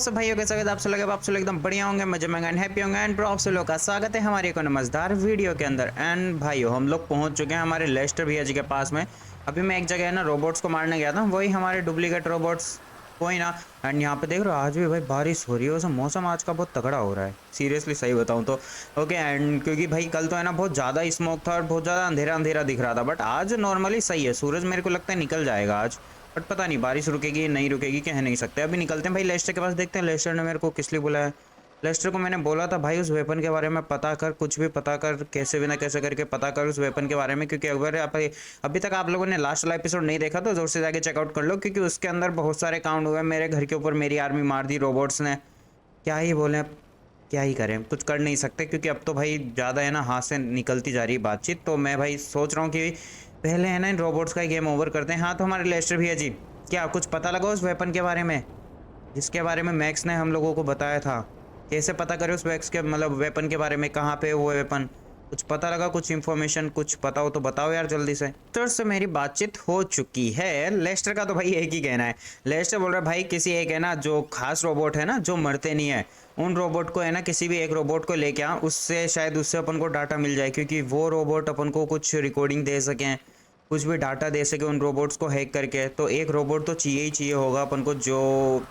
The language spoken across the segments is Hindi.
सब भाइयों के स्वागत आप सब लगे आप सब एकदम बढ़िया होंगे, मजे में एंड हैप्पी होंगे एंड आप सब लोग का स्वागत है हमारी एक और मजेदार वीडियो के अंदर। एंड भाइयों हम लोग पहुंच चुके हैं हमारे लेस्टर भैया जी के पास में। अभी मैं एक जगह है ना रोबोट्स को मारने गया था, वही हमारे डुप्लीकेट रोबोट्स कोई ना। एंड यहाँ पे देख रहे हो आज भी भाई बारिश हो रही है, वैसे मौसम आज का बहुत तगड़ा हो रहा है सीरियसली सही बताऊँ तो। ओके एंड क्योंकि भाई कल तो है ना बहुत ज़्यादा स्मोक था और बहुत ज़्यादा अंधेरा अंधेरा दिख रहा था, बट आज नॉर्मली सही है, सूरज मेरे को लगता है निकल जाएगा आज। बट पता नहीं बारिश रुकेगी नहीं रुकेगी कह नहीं सकते। अभी निकलते हैं भाई लेस्टर के पास, देखते हैं लेस्टर ने मेरे को किस लिए बुलाया। लेस्टर को मैंने बोला था भाई उस वेपन के बारे में पता कर, कुछ भी पता कर, कैसे भी ना कैसे करके पता कर उस वेपन के बारे में, क्योंकि अगर आप अभी तक आप लोगों ने लास्ट वाला एपिसोड नहीं देखा तो जोर से जाके चेकआउट कर लो, क्योंकि उसके अंदर बहुत सारे काउंट हुए। मेरे घर के ऊपर मेरी आर्मी मार दी रोबोट्स ने, क्या ही बोले अब, क्या ही करें, कुछ कर नहीं सकते, क्योंकि अब तो भाई ज़्यादा है ना हाथ से निकलती जा रही है बातचीत। तो मैं भाई सोच रहा हूँ कि पहले है ना इन रोबोट्स का गेम ओवर करते हैं। हाँ तो हमारे लेस्टर भैया जी, क्या कुछ पता लगा उस वेपन के बारे में जिसके बारे में मैक्स ने हम लोगों को बताया था? कैसे पता करें उस वैक्स के मतलब वेपन के बारे में, कहाँ पे वो वेपन, कुछ पता लगा, कुछ इन्फॉर्मेशन कुछ पता हो तो बताओ यार जल्दी से। तो से मेरी बातचीत हो चुकी है। लेस्टर का तो भाई एक ही कहना है, लेस्टर बोल रहा है भाई किसी एक है ना जो खास रोबोट है ना जो मरते नहीं है, उन रोबोट को है ना किसी भी एक रोबोट को लेके आ, उससे शायद उससे अपन को डाटा मिल जाए, क्योंकि वो रोबोट अपन को कुछ रिकॉर्डिंग दे सकें, कुछ भी डाटा दे सके उन रोबोट्स को हैक करके। तो एक रोबोट तो चाहिए ही चाहिए होगा अपन को जो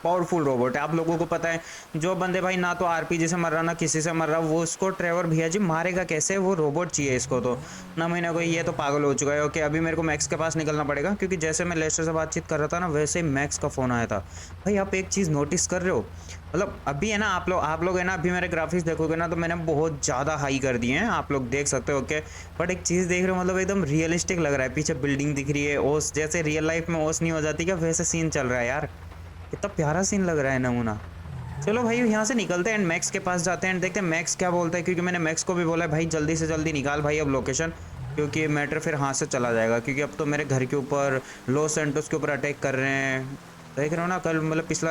पावरफुल रोबोट है। आप लोगों को पता है जो बंदे भाई ना तो आरपीजी से मर रहा ना किसी से मर रहा, वो उसको ट्रेवर भैया जी मारेगा कैसे? वो रोबोट चाहिए इसको तो ना महीने को, ये तो पागल हो चुका है। ओके अभी मेरे को मैक्स के पास निकलना पड़ेगा, क्योंकि जैसे मैं लेस्टर से बातचीत कर रहा था ना वैसे ही मैक्स का फ़ोन आया था। भाई आप एक चीज़ नोटिस कर रहे हो, मतलब अभी है ना आप लोग है ना अभी मेरे ग्राफिक्स देखोगे ना तो मैंने बहुत ज़्यादा हाई कर दिए हैं, आप लोग देख सकते हो। ओके बट एक चीज़ देख रहे हो, मतलब एकदम रियलिस्टिक लग रहा है, पीछे बिल्डिंग दिख रही है, ओस जैसे रियल लाइफ में ओस नहीं हो जाती क्या, वैसे सीन चल रहा है यार। कितना प्यारा सीन लग रहा है नमूना। चलो भाई यहाँ से निकलते हैं एंड मैक्स के पास जाते हैं एंड देखते हैं मैक्स क्या बोलता है, क्योंकि मैंने मैक्स को भी बोला है भाई जल्दी से जल्दी निकाल भाई अब लोकेशन, क्योंकि मैटर फिर हाथ से चला जाएगा, क्योंकि अब तो मेरे घर के ऊपर लॉस सैंटोस के ऊपर अटैक कर रहे हैं। देख रहे हो ना कल मतलब पिछले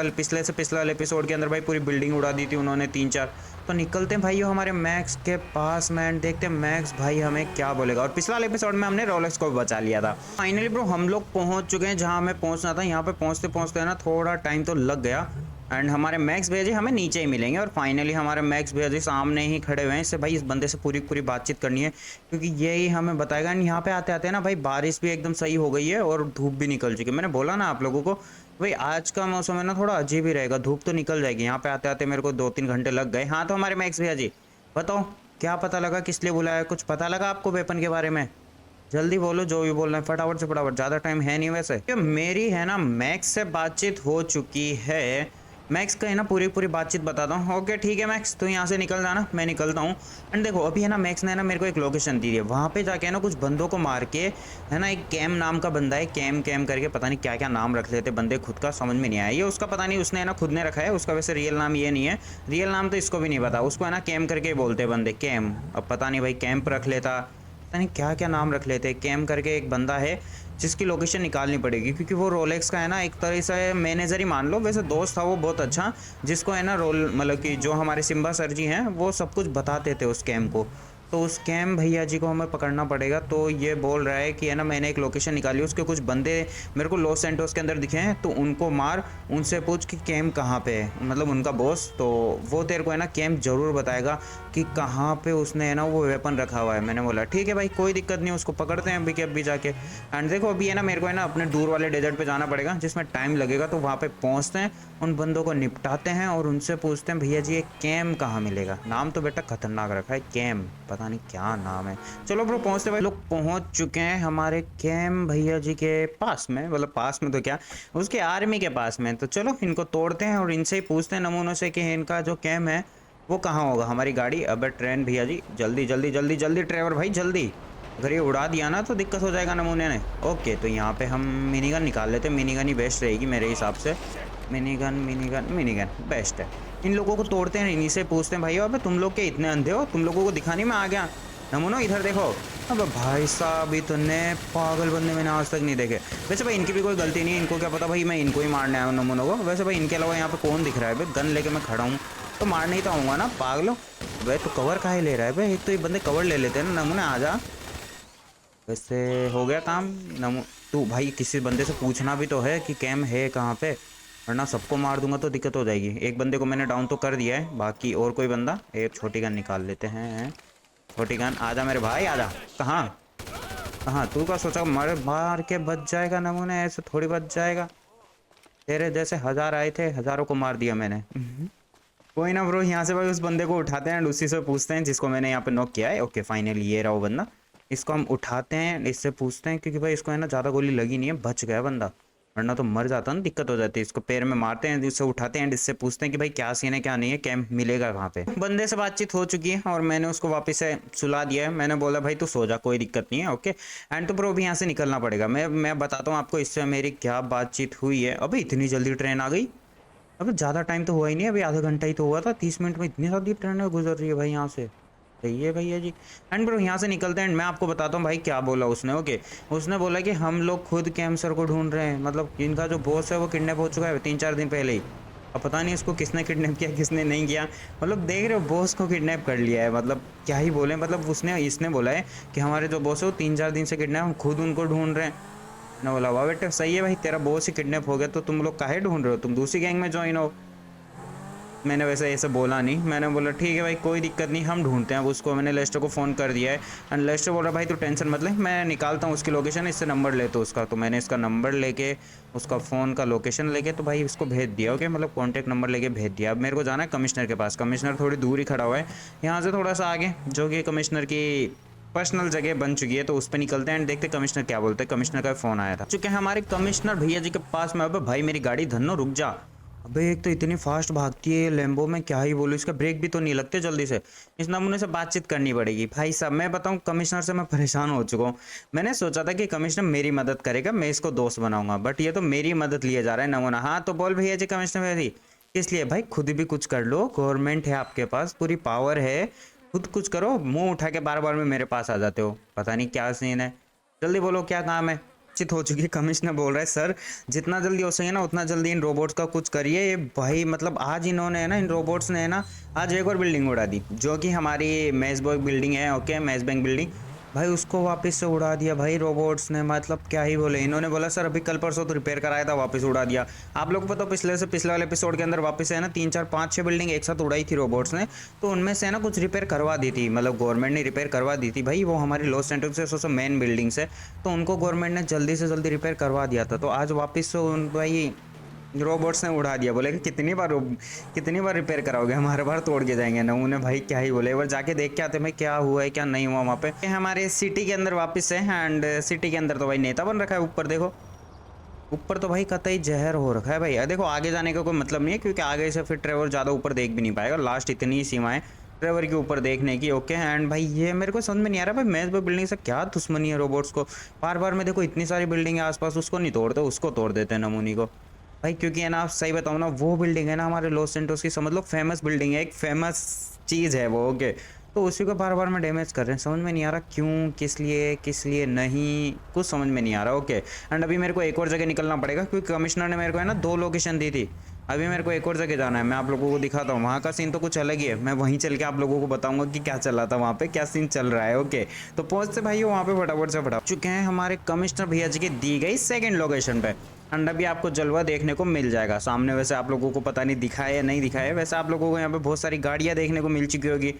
वाले एपिसोड के अंदर भाई पूरी बिल्डिंग उड़ा दी थी उन्होंने 3-4। तो निकलते हैं भाई हमारे मैक्स के पास में एंड देखते हैं मैक्स भाई हमें क्या बोलेगा। और पिछले वाले एपिसोड में हमने रोलेक्स को भी बचा लिया था। फाइनली ब्रो हम लोग पहुंच चुके हैं जहां हमें पहुंचना था। यहाँ पे पहुंचते पहुंचते ना थोड़ा टाइम तो लग गया एंड हमारे मैक्स भैया जी हमें नीचे ही मिलेंगे। और फाइनली हमारे मैक्स भैया जी सामने ही खड़े हुए हैं। इससे भाई इस बंदे से पूरी पूरी बातचीत करनी है, क्योंकि ये ही हमें बताएगा। एंड यहाँ पे आते आते ना भाई बारिश भी एकदम सही हो गई है और धूप भी निकल चुकी है। मैंने बोला ना आप लोगों को भाई आज का मौसम है ना थोड़ा अजीब ही रहेगा, धूप तो निकल जाएगी। यहाँ पे आते आते मेरे को 2-3 घंटे लग गए। हाँ तो हमारे मैक्स भैया जी बताओ क्या पता लगा, किस लिए बुलाया, कुछ पता लगा आपको वेपन के बारे में? जल्दी बोलो जो भी बोलना है, फटाफट से फटाफट, ज़्यादा टाइम है नहीं वैसे। तो मेरी है ना मैक्स से बातचीत हो चुकी है। मैक्स का है ना पूरी पूरी बातचीत बताता हूँ। ओके ठीक है मैक्स तो यहाँ से निकल जाना, मैं निकलता हूँ। एंड देखो अभी है ना मैक्स ने ना मेरे को एक लोकेशन दी है, वहाँ पे जाके है ना कुछ बंदों को मार के है ना, एक कैम नाम का बंदा है, कैम कैम करके पता नहीं क्या क्या नाम रख लेते बंदे, खुद का समझ में नहीं आया। ये उसका पता नहीं, उसने है ना खुद ने रखा है, उसका वैसे रियल नाम ये नहीं है, रियल नाम तो इसको भी नहीं पता, उसको है ना कैम करके बोलते बंदे, कैम। अब पता नहीं भाई कैंप रख लेता, पता नहीं क्या क्या नाम रख लेते। कैम करके एक बंदा है जिसकी लोकेशन निकालनी पड़ेगी, क्योंकि वो रोलेक्स का है ना एक तरह से मैनेजर ही मान लो। वैसे दोस्त था वो बहुत अच्छा, जिसको है ना रोल मतलब कि जो हमारे सिम्बा सर जी हैं वो सब कुछ बताते थे उस कैम को। तो उस कैम भैया जी को हमें पकड़ना पड़ेगा। तो ये बोल रहा है कि है ना मैंने एक लोकेशन निकाली, उसके कुछ बंदे मेरे को लॉस सैंटोस के अंदर दिखे हैं, तो उनको मार, उनसे पूछ कि कैम कहाँ पे है, मतलब उनका बॉस। तो वो तेरे को है ना कैम ज़रूर बताएगा कि कहाँ पे उसने है ना वो वेपन रखा हुआ है। मैंने बोला ठीक है भाई कोई दिक्कत नहीं, उसको पकड़ते हैं अभी के अभी जाके। एंड देखो अभी है ना मेरे को है ना अपने दूर वाले डेजर्ट पे जाना पड़ेगा जिसमें टाइम लगेगा। तो वहाँ पे पहुँचते हैं, उन बंदों को निपटाते हैं और उनसे पूछते हैं भैया जी ये कैम कहाँ मिलेगा। नाम तो बेटा खतरनाक रखा है कैम, पता नहीं क्या नाम है। चलो ब्रो पहुँचते भाई, लोग पहुँच चुके हैं हमारे कैम भैया जी के पास में, मतलब पास में तो क्या उसके आर्मी के पास में। तो चलो इनको तोड़ते हैं और इनसे ही पूछते हैं नमूनों से कि इनका जो कैम है वो कहाँ होगा। हमारी गाड़ी अब ट्रेन भैया जी, जल्दी जल्दी जल्दी जल्दी ड्राइवर भाई जल्दी, अगर ये उड़ा दिया ना तो दिक्कत हो जाएगा नमूने ने। ओके तो यहाँ पे हम मिनी गन निकाल लेते हैं, मिनी गन ही बेस्ट रहेगी मेरे हिसाब से। Mini gun mini gun mini gun best है। इन लोगों को तोड़ते हैं, इन्हीं से पूछते हैं भाई अबे तुम लोग के इतने अंधे हो, तुम लोगों को दिखाने में आ गया नमूनो, इधर देखो। अब भाई साहब इतने पागल बंदे मैंने आज तक नहीं देखे। वैसे भाई इनकी भी कोई गलती नहीं है, इनको क्या पता भाई मैं इनको ही मारने आया हूँ नमूनों को। वैसे भाई इनके अलावा यहाँ पे कौन दिख रहा है भाई, गन लेके मैं खड़ा हूँ तो मारने ही तो आऊँगा ना पागलो। भाई तो कवर काहे ले रहा है भाई, एक तो ये बंदे कवर ले लेते हैं ना नमूने, आ जा। वैसे हो गया काम। नमू तू भाई किसी बंदे से पूछना भी तो है कि कैम है कहाँ पे। वरना सबको मार दूंगा तो दिक्कत हो जाएगी। एक बंदे को मैंने डाउन तो कर दिया है, बाकी और कोई बंदा। एक छोटी गन निकाल लेते हैं। छोटी गन आजा मेरे भाई आजा। कहाँ कहाँ तू का सोचा मार मार के बच जाएगा नमूने? ऐसे थोड़ी बच जाएगा। तेरे जैसे 1000 आए थे, हजारों को मार दिया मैंने। कोई ना ब्रो, यहाँ से भाई उस बंदे को उठाते हैं एंड उसी से पूछते हैं जिसको मैंने यहाँ पे नॉक किया है। ओके फाइनली ये रहा वो बंदा। इसको हम उठाते हैं, इससे पूछते हैं, क्योंकि भाई इसको है ना ज़्यादा गोली लगी नहीं है, बच गया बंदा, वरना तो मर जाता ना, दिक्कत हो जाती है। इसको पैर में मारते हैं, इससे उठाते हैं, इससे पूछते हैं कि भाई क्या सीन है क्या नहीं है, कैंप मिलेगा कहाँ पे। बंदे से बातचीत हो चुकी है और मैंने उसको वापस से सुला दिया है। मैंने बोला भाई तू सो जा, कोई दिक्कत नहीं है। ओके एंड तो ब्रो अभी यहाँ से निकलना पड़ेगा। मैं बताता हूँ आपको इससे मेरी क्या बातचीत हुई है। अभी इतनी जल्दी ट्रेन आ गई? अबे ज़्यादा टाइम तो हुआ ही नहीं, अभी आधा घंटा ही तो हुआ था। 30 मिनट में इतनी जल्दी ट्रेन गुजर रही है भाई यहाँ से। सही है भैया जी। एंड ब्रो यहाँ से निकलते हैं। मैं आपको बताता हूँ भाई क्या बोला उसने। ओके उसने बोला कि हम लोग खुद कैंसर को ढूंढ रहे हैं, मतलब इनका जो बॉस है वो किडनैप हो चुका है 3-4 दिन पहले ही। अब पता नहीं इसको किसने किडनैप किया किसने नहीं किया। मतलब देख रहे हो बॉस को किडनैप कर लिया है, मतलब क्या ही बोले। मतलब इसने बोला है कि हमारे जो बॉस है वो 3-4 दिन से किडनैप, हम खुद उनको ढूंढ रहे हैं। मैंने बोला वाह बेटे सही है भाई, तेरा बॉस ही किडनैप हो गया तो तुम लोग काहे ढूंढ रहे हो, तुम दूसरी गैंग में ज्वाइन हो। मैंने वैसे ऐसे बोला नहीं, मैंने बोला ठीक है भाई कोई दिक्कत नहीं, हम ढूंढते हैं। अब उसको मैंने लेस्टर को फ़ोन कर दिया है एंड लेस्टर बोल रहा भाई तू टेंशन मत ले, मैं निकालता हूँ उसकी लोकेशन, इससे नंबर ले तो उसका। तो मैंने इसका नंबर लेके, उसका फ़ोन का लोकेशन लेके तो भाई इसको भेज दिया। ओके मतलब कॉन्टैक्ट नंबर लेके भेज दिया। अब मेरे को जाना है कमिश्नर के पास। कमिश्नर थोड़ी दूर ही खड़ा हुआ है यहाँ से, थोड़ा सा आगे, जो कि कमिश्नर की पर्सनल जगह बन चुकी है। तो उस पर निकलते हैं एंड देखते कमिश्नर क्या बोलते हैं। कमिश्नर का फ़ोन आया था चुके हैं हमारे कमिश्नर भैया जी के पास में। अब भाई मेरी गाड़ी धन्नो रुक जा। अबे एक तो इतनी फास्ट भागती है लैम्बो में, क्या ही बोलूँ, इसका ब्रेक भी तो नहीं लगते जल्दी से। इस नमूने से बातचीत करनी पड़ेगी भाई साहब। मैं बताऊँ कमिश्नर से मैं परेशान हो चुका हूँ। मैंने सोचा था कि कमिश्नर मेरी मदद करेगा, मैं इसको दोस्त बनाऊंगा, बट ये तो मेरी मदद लिए जा रहा है नमूना। हाँ तो बोल भैया जी कमिश्नर भैया जी। इसलिए भाई खुद भी कुछ कर लो, गवर्नमेंट है आपके पास, पूरी पावर है, खुद कुछ करो। मुंह उठा के बार बार में मेरे पास आ जाते हो, पता नहीं क्या सीन है। जल्दी बोलो क्या काम है। चित हो चुकी है। कमिश्नर बोल रहा है सर जितना जल्दी हो सके ना उतना जल्दी इन रोबोट्स का कुछ करिए। ये भाई मतलब आज इन्होंने है ना, इन रोबोट्स ने है ना आज एक और बिल्डिंग उड़ा दी, जो कि हमारी मैसबर्ग बिल्डिंग है। ओके मैसबैंक बिल्डिंग, भाई उसको वापस से उड़ा दिया भाई रोबोट्स ने। मतलब क्या ही बोले, इन्होंने बोला सर अभी कल परसों तो रिपेयर कराया था, वापस उड़ा दिया। आप लोग को पता पिछले वाले एपिसोड के अंदर वापस है ना 3-4-5-6 बिल्डिंग एक साथ उड़ाई थी रोबोट्स ने। तो उनमें से है ना कुछ रिपेयर करवा दी थी, मतलब गवर्नमेंट ने रिपेयर करवा दी थी भाई। वो हमारी लॉस एंजेलिस से मेन बिल्डिंग से, तो उनको गवर्नमेंट ने जल्दी से जल्दी रिपेयर करवा दिया था। तो आज वापस से उन भाई रोबोट्स ने उड़ा दिया। बोले कि कितनी बार रिपेयर कराओगे, हम हर बार तोड़ के जाएंगे ना। उन्हें भाई क्या ही बोले, एक बार जाके देख के आते भाई क्या हुआ है क्या नहीं हुआ वहाँ पे। हमारे सिटी के अंदर वापस है एंड सिटी के अंदर तो भाई नेता बन रखा है। ऊपर देखो, ऊपर तो भाई कतई जहर हो रखा है भाई। देखो आगे जाने का कोई मतलब नहीं है, क्योंकि आगे से फिर ट्रेवर ज़्यादा ऊपर देख भी नहीं पाएगा। लास्ट इतनी ही सीमा है ट्रेवर के ऊपर देखने की। ओके एंड भाई ये मेरे को समझ में नहीं आ रहा भाई, मैच बिल्डिंग से क्या दुश्मनी है रोबोट्स को। बार बार में देखो इतनी सारी बिल्डिंग है आसपास, उसको नहीं तोड़ते, उसको तोड़ देते हैं नमूनी को भाई। क्योंकि है ना सही बताऊँ ना, वो बिल्डिंग है ना हमारे लॉस सेंटोस की, समझ लो फेमस बिल्डिंग है, एक फेमस चीज़ है वो। ओके तो उसी को बार बार में डैमेज कर रहे हैं। समझ में नहीं आ रहा क्यों, किस लिए नहीं, कुछ समझ में नहीं आ रहा। ओके एंड अभी मेरे को एक और जगह निकलना पड़ेगा, क्योंकि कमिश्नर ने मेरे को है ना 2 लोकेशन दी थी। अभी मेरे को एक और जगह जाना है, मैं आप लोगों को दिखाता हूँ। वहाँ का सीन तो कुछ अलग ही है, मैं वहीं चल के आप लोगों को बताऊंगा कि क्या चल रहा था वहाँ पे, क्या सीन चल रहा है। ओके तो पहुँचते भाई वहाँ पे फटाफट से फटा चुके हैं हमारे कमिश्नर भैया जी की दी गई सेकेंड लोकेशन पे। एंड अभी आपको जलवा देखने को मिल जाएगा सामने। वैसे आप लोगों को पता नहीं दिखाया या नहीं दिखाया, वैसे आप लोगों को यहाँ पे बहुत सारी गाड़ियाँ देखने को मिल चुकी होगी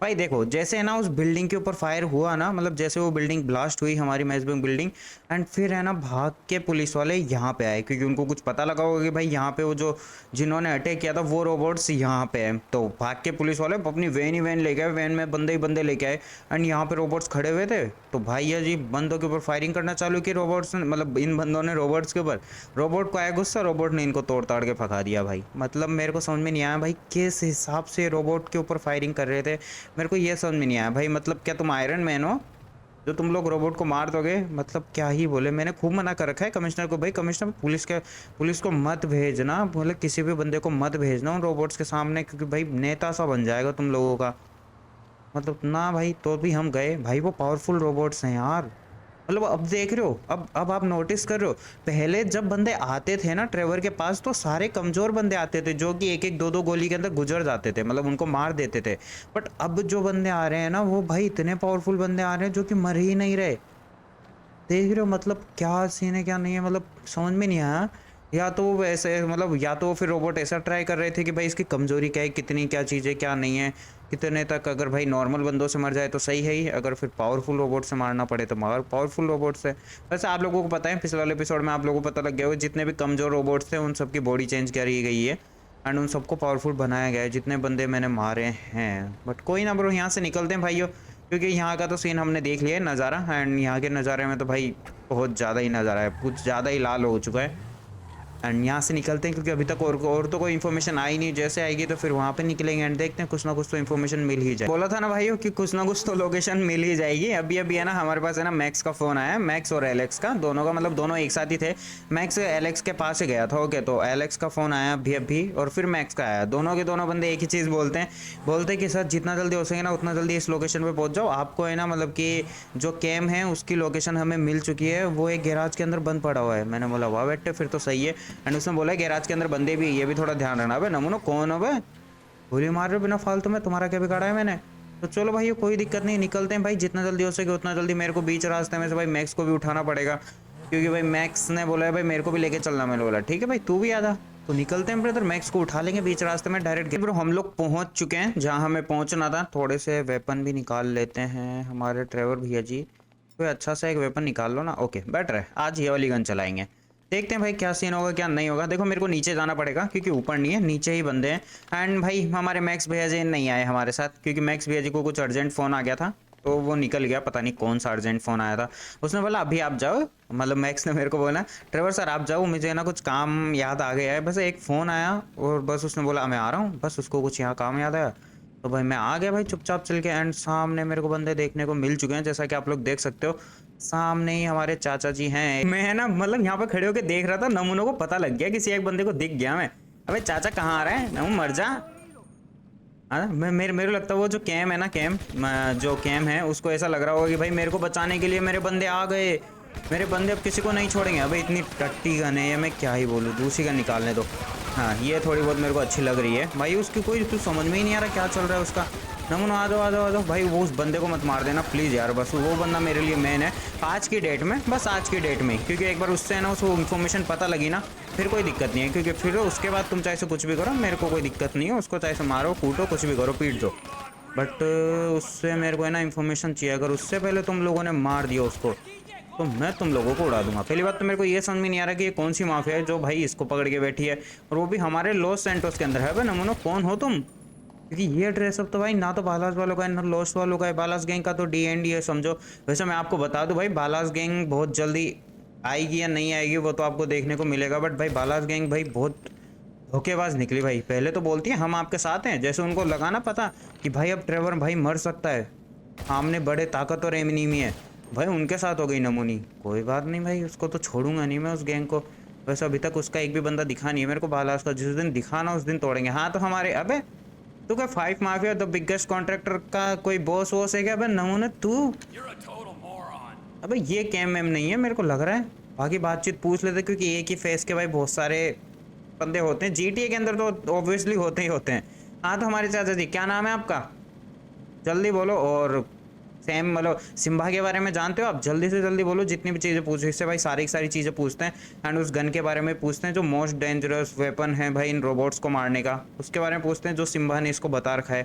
भाई। देखो जैसे है ना उस बिल्डिंग के ऊपर फायर हुआ ना, मतलब जैसे वो बिल्डिंग ब्लास्ट हुई हमारी मैसबैंक बिल्डिंग, एंड फिर है ना भाग के पुलिस वाले यहाँ पे आए, क्योंकि उनको कुछ पता लगा होगा कि भाई यहाँ पे वो जो जिन्होंने अटैक किया था वो रोबोट्स यहाँ पे हैं। तो भाग के पुलिस वाले अपनी वैन लेके आए, वैन में बंदे ही बंदे लेके आए एंड यहाँ पे रोबोट्स खड़े हुए थे। तो भाई ये जी बंदों के ऊपर फायरिंग करना चालू की रोबोट्स ने, मतलब इन बंदों ने रोबोट्स के ऊपर। रोबोट को आया गुस्सा, रोबोट ने इनको तोड़ ताड़ के भगा दिया भाई। मतलब मेरे को समझ में नहीं आया भाई किस हिसाब से रोबोट के ऊपर फायरिंग कर रहे थे, मेरे को ये समझ में नहीं आया भाई। मतलब क्या तुम आयरन मैन हो जो तुम लोग रोबोट को मार दोगे? मतलब क्या ही बोले। मैंने खूब मना कर रखा है कमिश्नर को, भाई कमिश्नर पुलिस को मत भेजना, बोले किसी भी बंदे को मत भेजना उन रोबोट्स के सामने, क्योंकि भाई नेता सा बन जाएगा तुम लोगों का। मतलब ना भाई, तो भी हम गए भाई, वो पावरफुल रोबोट्स हैं यार। मतलब अब देख रहे हो, अब आप नोटिस कर रहे हो, पहले जब बंदे आते थे ना ट्रेवर के पास तो सारे कमजोर बंदे आते थे, जो कि एक एक दो दो गोली के अंदर गुजर जाते थे, मतलब उनको मार देते थे। बट अब जो बंदे आ रहे हैं ना, वो भाई इतने पावरफुल बंदे आ रहे हैं जो कि मर ही नहीं रहे। देख रहे हो मतलब क्या सीन है क्या नहीं है, मतलब समझ में नहीं आया। या तो वो वैसे मतलब या तो फिर रोबोट ऐसा ट्राई कर रहे थे कि भाई इसकी कमजोरी क्या है, कितनी क्या चीज़ें क्या नहीं है, कितने तक अगर भाई नॉर्मल बंदों से मर जाए तो सही है ही, अगर फिर पावरफुल रोबोट से मारना पड़े तो मार पावरफुल रोबोट से। वैसे आप लोगों को पता है पिछले वाले एपिसोड में आप लोगों को पता लग गया होगा जितने भी कमजोर रोबोट्स थे उन सबकी बॉडी चेंज करी गई है एंड उन सबको पावरफुल बनाया गया है जितने बंदे मैंने मारे हैं। बट कोई ना ब्रो, यहाँ से निकलते हैं भाइयों, क्योंकि यहाँ का तो सीन हमने देख लिया है नज़ारा, एंड यहाँ के नज़ारे में तो भाई बहुत ज़्यादा ही नज़ारा है, कुछ ज़्यादा ही लाल हो चुका है। एंड यहाँ से निकलते हैं क्योंकि अभी तक और तो कोई इन्फॉर्मेशन आई नहीं, जैसे आएगी तो फिर वहाँ पे निकलेंगे एंड देखते हैं कुछ ना कुछ तो इन्फॉर्मेशन मिल ही जाए। बोला था ना भाइयों कि कुछ ना कुछ तो लोकेशन मिल ही जाएगी। अभी अभी है ना हमारे पास है ना मैक्स का फ़ोन आया, मैक्स और एलेक्स का, दोनों का मतलब दोनों एक साथ ही थे। मैक्स एलेक्स के पास ही गया था, ओके, तो एलेक्स का फ़ोन आया अभी और फिर मैक्स का आया। दोनों के दोनों बंदे एक ही चीज़ बोलते हैं कि सर जितना जल्दी हो सके ना उतना जल्दी इस लोकेशन पर पहुँच जाओ। आपको है ना मतलब कि जो कैम है उसकी लोकेशन हमें मिल चुकी है, वो एक गैराज के अंदर बंद पड़ा हुआ है। मैंने बोला वाह बेटे फिर तो सही है। एंड उसने बोला गैराज के अंदर बंदे भी, ये भी थोड़ा ध्यान रखना। अबे नमूनो कौन हो बे, गोली मार रहे हो बिना फालतू में, तुम्हारा क्या बिगाड़ा है मैंने। तो चलो भाई कोई दिक्कत नहीं, निकलते हैं भाई जितना जल्दी हो सके उतना जल्दी। मेरे को बीच रास्ते में से भाई मैक्स को भी उठाना पड़ेगा क्योंकि भाई मैक्स ने बोला है भाई मेरे को भी लेके चलना। मैंने बोला ठीक है भाई तू भी आ जा, तो निकलते हैं ब्रदर, मैक्स को उठा लेंगे बीच रास्ते में डायरेक्ट। ब्रो हम लोग पहुंच चुके हैं जहां हमें पहुंचना था। थोड़े से वेपन भी निकाल लेते हैं हमारे ड्राइवर भैया जी, कोई अच्छा सा एक वेपन निकाल लो ना। ओके बेटर है, आज ये वाली गन चलाएंगे, देखते हैं भाई क्या सीन होगा क्या नहीं होगा। देखो मेरे को नीचे जाना पड़ेगा क्योंकि ऊपर नहीं है, नीचे ही बंदे हैं। एंड भाई हमारे मैक्स भैया जी नहीं आए हमारे साथ क्योंकि मैक्स भैया जी को कुछ अर्जेंट फ़ोन आ गया था तो वो निकल गया, पता नहीं कौन सा अर्जेंट फ़ोन आया था। उसने बोला अभी आप जाओ, मतलब मैक्स ने मेरे को बोला ड्राइवर सर आप जाओ, मुझे ना कुछ काम याद आ गया है, बस एक फ़ोन आया और बस उसने बोला मैं आ रहा हूँ, बस उसको कुछ यहाँ काम याद आया तो भाई मैं आ गया भाई चुपचाप चल के। एंड सामने मेरे को बंदे देखने को मिल चुके हैं जैसा कि आप लोग देख सकते हो, सामने ही हमारे चाचा जी हैं। मैं है ना मतलब यहाँ पे खड़े होकर देख रहा था, नमूनों को पता लग गया किसी एक बंदे को दिख गया मैं। अबे चाचा कहाँ आ रहे हैं, नमू मर जा। हाँ मैं मेरे लगता है वो जो कैम है ना, जो कैम है उसको ऐसा लग रहा होगा कि भाई मेरे को बचाने के लिए मेरे बंदे आ गए, मेरे बंदे अब किसी को नहीं छोड़ेंगे। अबे इतनी टट्टी गन है, या मैं क्या ही बोलूँ, दूसरी गन निकालने दो। हाँ ये थोड़ी बहुत मेरे को अच्छी लग रही है भाई, उसकी कोई कुछ समझ में ही नहीं आ रहा क्या चल रहा है उसका। नमूना आ जाओ भाई, वो उस बंदे को मत मार देना प्लीज़ यार, बस वो बंदा मेरे लिए मेन है आज की डेट में, बस आज की डेट में, क्योंकि एक बार उससे है ना उसको इन्फॉर्मेशन पता लगी ना फिर कोई दिक्कत नहीं है, क्योंकि फिर उसके बाद तुम चाहे से कुछ भी करो मेरे को कोई दिक्कत नहीं है, उसको चाहे से मारो कूटो कुछ भी करो पीट दो, बट उससे मेरे को है ना इन्फॉर्मेशन चाहिए। अगर उससे पहले तुम लोगों ने मार दिया उसको तो मैं तुम लोगों को उड़ा दूंगा। पहली बात तो मेरे को ये समझ में नहीं आ रहा कि ये कौन सी माफिया है जो भाई इसको पकड़ के बैठी है और वो भी हमारे लॉस सैंटोस के अंदर है। भाई नमूनो कौन हो तुम, क्योंकि ये ड्रेसअप तो भाई ना तो बालास वालों का है ना लॉस वालों का है, बालास गैंग का तो डी है समझो। वैसे मैं आपको बता दूं भाई बालास गैंग बहुत जल्दी आएगी या नहीं आएगी वो तो आपको देखने को मिलेगा, बट भाई बालास गैंग भाई बहुत धोखेबाज निकली भाई। पहले तो बोलती है हम आपके साथ हैं, जैसे उनको लगा ना पता कि भाई अब ट्रेवर भाई मर सकता है, सामने बड़े ताकतवर एनिमी है, भाई उनके साथ हो गई नमूनी। कोई बात नहीं भाई, उसको तो छोड़ूंगा नहीं मैं उस गैंग को। वैसे अभी तक उसका एक भी बंदा दिखा नहीं है मेरे को बालास का, जिस दिन दिखाना उस दिन तोड़ेंगे। हाँ तो हमारे अबे तू क्या five mafia the biggest contractor का कोई बॉस वॉस है क्या अबे नमूने तू। अबे ये कैम मैम नहीं है मेरे को लग रहा है, बाकी बातचीत पूछ लेते क्योंकि एक ही फेस के भाई बहुत सारे बंदे होते हैं, जीटीए के अंदर तो ऑब्वियसली होते ही होते हैं। हाँ तो हमारे चाचा जी क्या नाम है आपका, जल्दी बोलो। और सेम मतलब सिम्बा के बारे में जानते हो आप, जल्दी से जल्दी बोलो जितनी भी चीज़ें पूछो, इससे भाई सारी की सारी चीज़ें पूछते हैं। एंड उस गन के बारे में पूछते हैं जो मोस्ट डेंजरस वेपन है भाई इन रोबोट्स को मारने का, उसके बारे में पूछते हैं जो सिम्बा ने इसको बता रखा है।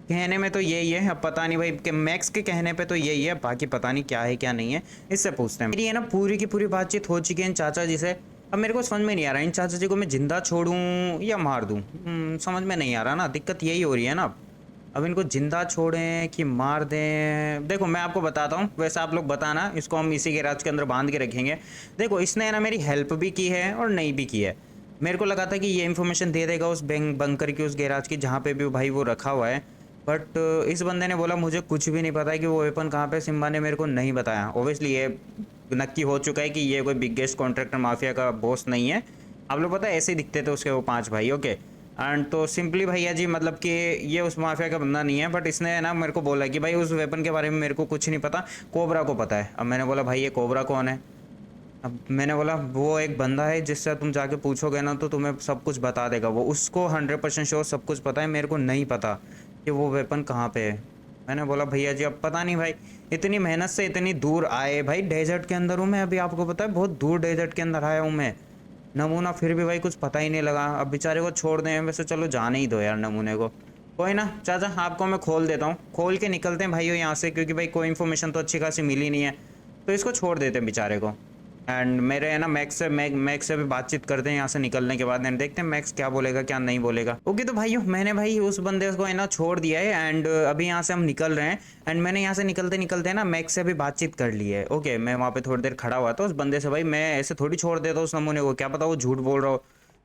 कहने में तो यही है, अब पता नहीं भाई कि मैक्स के कहने पे तो यही है, बाकी पता नहीं क्या है क्या नहीं है, इससे पूछते हैं। मेरी है ना पूरी की पूरी बातचीत हो चुकी है इन चाचा जी से। अब मेरे को समझ में नहीं आ रहा इन चाचा जी को मैं जिंदा छोड़ूं या मार दूं, समझ में नहीं आ रहा ना, दिक्कत यही हो रही है ना। अब इनको जिंदा छोड़ें कि मार दें, देखो मैं आपको बताता हूँ, वैसे आप लोग बताना, इसको हम इसी गैराज के अंदर बांध के रखेंगे। देखो इसने ना मेरी हेल्प भी की है और नहीं भी की है। मेरे को लगा था कि ये इन्फॉर्मेशन दे देगा उस बंकर की, उस गैराज की जहाँ पे भी भाई वो रखा हुआ है, बट इस बंदे ने बोला मुझे कुछ भी नहीं पता है कि वो वेपन कहाँ पे, सिम्बा ने मेरे को नहीं बताया। ओबियसली ये नक्की हो चुका है कि ये कोई बिगेस्ट कॉन्ट्रैक्टर माफिया का बॉस नहीं है। आप लोग पता है ऐसे ही दिखते थे उसके वो 5 भाई, ओके। एंड तो सिंपली भैया जी मतलब कि ये उस माफिया का बंदा नहीं है, बट इसने ना मेरे को बोला कि भाई उस वेपन के बारे में मेरे को कुछ नहीं पता, कोबरा को पता है। अब मैंने बोला भाई ये कोबरा कौन है, अब मैंने बोला वो एक बंदा है जिससे तुम जाके पूछोगे ना तो तुम्हें सब कुछ बता देगा, वो उसको 100% श्योर सब कुछ पता है, मेरे को नहीं पता कि वो वेपन कहाँ पे है। मैंने बोला भैया जी अब पता नहीं भाई, इतनी मेहनत से इतनी दूर आए भाई, डेजर्ट के अंदर हूँ मैं अभी, आपको पता है बहुत दूर डेजर्ट के अंदर आया हूँ मैं, नमूना फिर भी भाई कुछ पता ही नहीं लगा। अब बेचारे को छोड़ दें, वैसे चलो जाने ही दो यार नमूने को। कोई ना चाचा, आपको मैं खोल देता हूँ, खोल के निकलते हैं भाइयों यहाँ से, क्योंकि भाई कोई इन्फॉर्मेशन तो अच्छी खासी मिली नहीं है, तो इसको छोड़ देते हैं बेचारे को। एंड मेरे है ना मैक्स से भी बातचीत करते हैं यहाँ से निकलने के बाद, एंड देखते हैं मैक्स क्या बोलेगा क्या नहीं बोलेगा। ओके तो भाइयों मैंने भाई उस बंदे को है ना छोड़ दिया है, एंड अभी यहाँ से हम निकल रहे हैं। एंड मैंने यहाँ से निकलते निकलते ना मैक्स से भी बातचीत कर ली है। ओके मैं वहाँ पे थोड़ी देर खड़ा हुआ था उस बंदे से, भाई मैं ऐसे थोड़ी छोड़ देता उस नमूने को, क्या पता वो झूठ बोल रहा हो।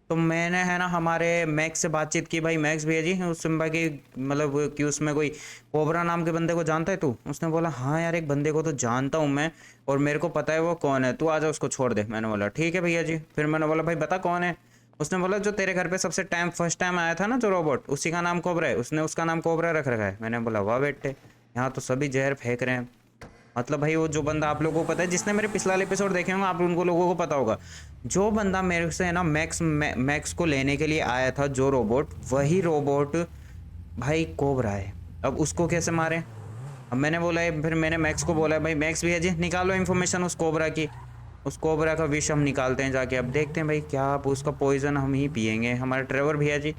तो मैंने है ना हमारे मैक्स से बातचीत की, भाई मैक्स भैया जी उस समय की मतलब कि उसमें कोई कोबरा नाम के बंदे को जानता है तू? उसने बोला हाँ यार एक बंदे को तो जानता हूँ मैं, और मेरे को पता है वो कौन है, तू आ जा उसको छोड़ दे। मैंने बोला ठीक है भैया जी। फिर मैंने बोला भाई बता कौन है। उसने बोला जो तेरे घर पे सबसे फर्स्ट टाइम आया था ना जो रोबोट, उसी का नाम कोबरा है, उसने उसका नाम कोबरा रख रखा है। मैंने बोला वाह बेटे, यहाँ तो सभी जहर फेंक रहे हैं। मतलब भाई वो जो बंदा आप लोगों को पता है, जिसने मेरे पिछला एपिसोड देखे होंगे आप उनको लोगों को पता होगा, जो बंदा मेरे से है ना मैक्स को लेने के लिए आया था, जो रोबोट, वही रोबोट भाई कोबरा है। अब उसको कैसे मारें? अब मैंने बोला है, फिर मैंने मैक्स को बोला भाई मैक्स भैया जी निकालो इन्फॉर्मेशन उस कोबरा की, उस कोबरा का विष हम निकालते हैं जाके। अब देखते हैं भाई क्या, अब उसका पॉइजन हम ही पियेंगे, हमारे ट्रेवर भैया जी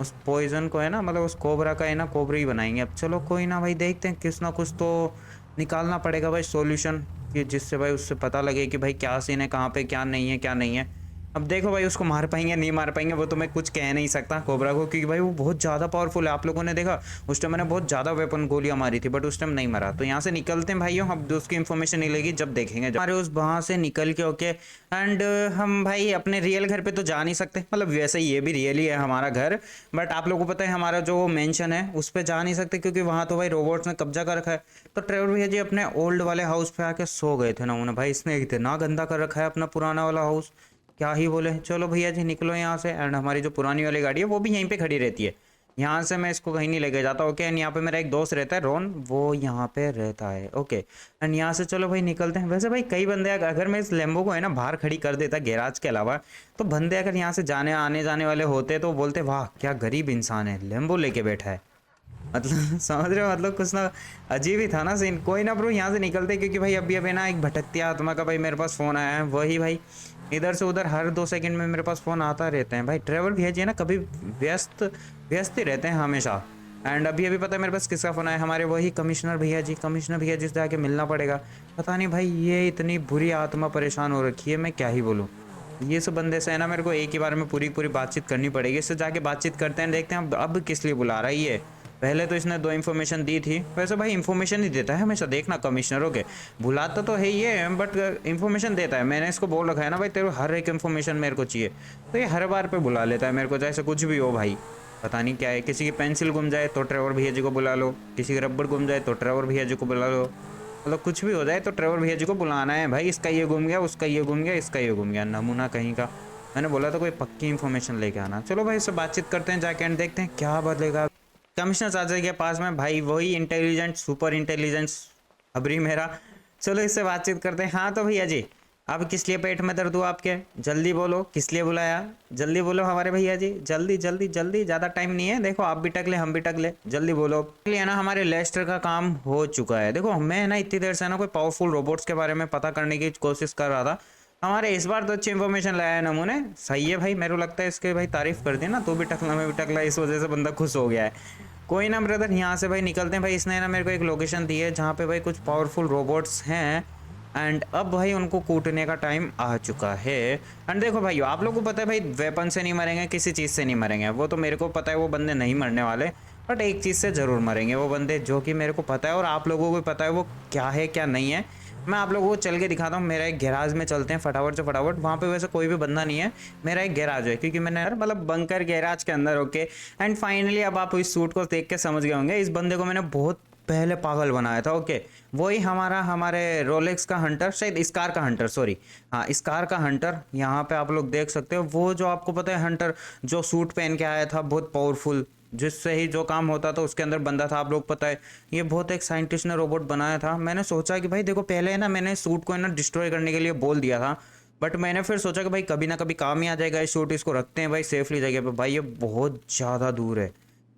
उस पॉइजन को है ना मतलब उस कोबरा का है ना कोबरा ही बनाएंगे। अब चलो कोई ना भाई, देखते हैं कुछ ना कुछ तो निकालना पड़ेगा भाई सॉल्यूशन, कि जिससे भाई उससे पता लगे कि भाई क्या सीन है, कहाँ पे क्या नहीं है क्या नहीं है। अब देखो भाई उसको मार पाएंगे नहीं मार पाएंगे वो तो मैं कुछ कह नहीं सकता कोबरा को, क्योंकि भाई वो बहुत ज़्यादा पावरफुल है। आप लोगों ने देखा उस टाइम मैंने बहुत ज़्यादा वेपन गोलियां मारी थी, बट उस टाइम नहीं मरा। तो यहाँ से निकलते हैं भाइयों, अब उसकी इन्फॉर्मेशन मिलेगी जब देखेंगे हमारे उस वहाँ से निकल के। ओके एंड हम भाई अपने रियल घर पे तो जा नहीं सकते, मतलब वैसे ये भी रियल ही है हमारा घर, बट आप लोगों को पता है हमारा जो मेंशन है उस पर जा नहीं सकते, क्योंकि वहाँ तो भाई रोबोट्स ने कब्जा कर रखा है। तो ट्रेवर भैया जी अपने ओल्ड वाले हाउस पे आके सो गए थे ना उन्होंने, भाई इसने इतना गंदा कर रखा है अपना पुराना वाला हाउस, क्या ही बोले। चलो भैया जी निकलो यहाँ से। एंड हमारी जो पुरानी वाली गाड़ी है वो भी यहीं पे खड़ी रहती है, यहाँ से मैं इसको कहीं नहीं लेके जाता। ओके एंड यहाँ पे मेरा एक दोस्त रहता है रोन, वो यहाँ पे रहता है। ओके एंड यहाँ से चलो भाई निकलते हैं। वैसे भाई कई बंदे अगर मैं इस लेम्बो को है ना बाहर खड़ी कर देता गैराज के अलावा, तो बंदे अगर यहाँ से जाने आने जाने वाले होते तो बोलते वाह क्या गरीब इंसान है, लेम्बो लेके बैठा है। मतलब समझ रहे हो, मतलब कुछ ना अजीब ही था ना सीन। कोई ना ब्रो यहाँ से निकलते, क्योंकि भाई अभी अभी ना एक भटकती आत्मा का भाई मेरे पास फ़ोन आया है, वही भाई इधर से उधर हर 2 सेकंड में मेरे पास फ़ोन आता रहते हैं। भाई ट्रेवल भैया जी है ना कभी व्यस्त व्यस्त ही रहते हैं हमेशा। एंड अभी अभी पता है मेरे पास किसका फ़ोन आया, हमारे वही कमिश्नर भैया जी, कमिश्नर भैया जी से जाके मिलना पड़ेगा। पता नहीं भाई ये इतनी बुरी आत्मा परेशान हो रखी है, मैं क्या ही बोलूँ। ये सब बंदे से है ना मेरे को एक ही बार में पूरी पूरी बातचीत करनी पड़ेगी, इससे जाके बातचीत करते हैं, देखते हैं अब किस लिए बुला रहा है ये। पहले तो इसने 2 इन्फॉर्मेशन दी थी, वैसे भाई इन्फॉर्मेशन ही देता है हमेशा, देखना कमिश्नरों के बुलाता तो है ही है बट इन्फॉर्मेशन देता है। मैंने इसको बोल रखा है ना भाई तेरे हर एक इन्फॉर्मेशन मेरे को चाहिए, तो ये हर बार पे बुला लेता है मेरे को, जैसे कुछ भी हो भाई। पता नहीं क्या है, किसी की पेंसिल गुम जाए तो ट्रेवर भैया जी को बुला लो, किसी की रबड़ गुम जाए तो ट्रेवर भैया जी को बुला लो, मतलब कुछ भी हो जाए तो ट्रेवर भैया जी को बुलाना है भाई। इसका ये गुम गया, उसका ये गुम गया, इसका ये गुम गया, नमूना कहीं का। मैंने बोला था कोई पक्की इन्फॉर्मेशन लेके आना। चलो भाई इससे बातचीत करते हैं जाके, एंड देखते हैं क्या बदलेगा। कमिश्नर चाचा के पास में भाई वही इंटेलिजेंट सुपर इंटेलिजेंस अबरी मेरा। चलो इससे बातचीत करते हैं। हाँ तो भैया जी अब किस लिए पेट में दर्द हुआ आपके, जल्दी बोलो किस लिए बुलाया, जल्दी बोलो हमारे भैया जी, जल्दी जल्दी जल्दी, ज़्यादा टाइम नहीं है। देखो आप भी टक ले हम भी टक ले, जल्दी बोलो। है ना हमारे लेस्टर का काम हो चुका है। देखो मैं ना इतनी देर से ना कोई पावरफुल रोबोट्स के बारे में पता करने की कोशिश कर रहा था, हमारे इस बार तो अच्छी इन्फॉर्मेशन लाया है नमूने, सही है भाई। मेरे को लगता है इसके भाई तारीफ कर दी ना, तू भी टकला मैं भी टकला, इस वजह से बंदा खुश हो गया है। कोई ना ब्रदर यहाँ से भाई निकलते हैं। भाई इसने ना मेरे को एक लोकेशन दी है जहाँ पे भाई कुछ पावरफुल रोबोट्स हैं, एंड अब भाई उनको कूटने का टाइम आ चुका है। एंड देखो भाई आप लोगों को पता है भाई वेपन से नहीं मरेंगे, किसी चीज़ से नहीं मरेंगे, वो तो मेरे को पता है वो बंदे नहीं मरने वाले, बट एक चीज़ से ज़रूर मरेंगे वो बंदे, जो कि मेरे को पता है और आप लोगों को भी पता है वो क्या है क्या नहीं है। मैं आप लोगों को चल के दिखाता हूँ। मेरा एक गैराज में चलते हैं फटाफट से फटाफट, वहाँ पे वैसे कोई भी बंदा नहीं है, मेरा एक गैराज है, क्योंकि मैंने यार मतलब बंकर गैराज के अंदर। ओके एंड फाइनली अब आप इस सूट को देख के समझ गए होंगे, इस बंदे को मैंने बहुत पहले पागल बनाया था। ओके वही हमारे रोलेक्स का हंटर, शायद स्कार का हंटर, सॉरी हाँ स्कार का हंटर। यहाँ पे आप लोग देख सकते हो वो जो आपको पता है हंटर जो सूट पहन के आया था, बहुत पावरफुल, जिससे ही जो काम होता था उसके अंदर बंदा था। आप लोग पता है ये बहुत एक साइंटिस्ट ने रोबोट बनाया था। मैंने सोचा कि भाई देखो पहले है ना मैंने सूट को है ना डिस्ट्रॉय करने के लिए बोल दिया था, बट मैंने फिर सोचा कि भाई कभी ना कभी काम ही आ जाएगा ये सूट, इसको रखते हैं भाई सेफली जगह पे। भाई ये बहुत ज़्यादा दूर है,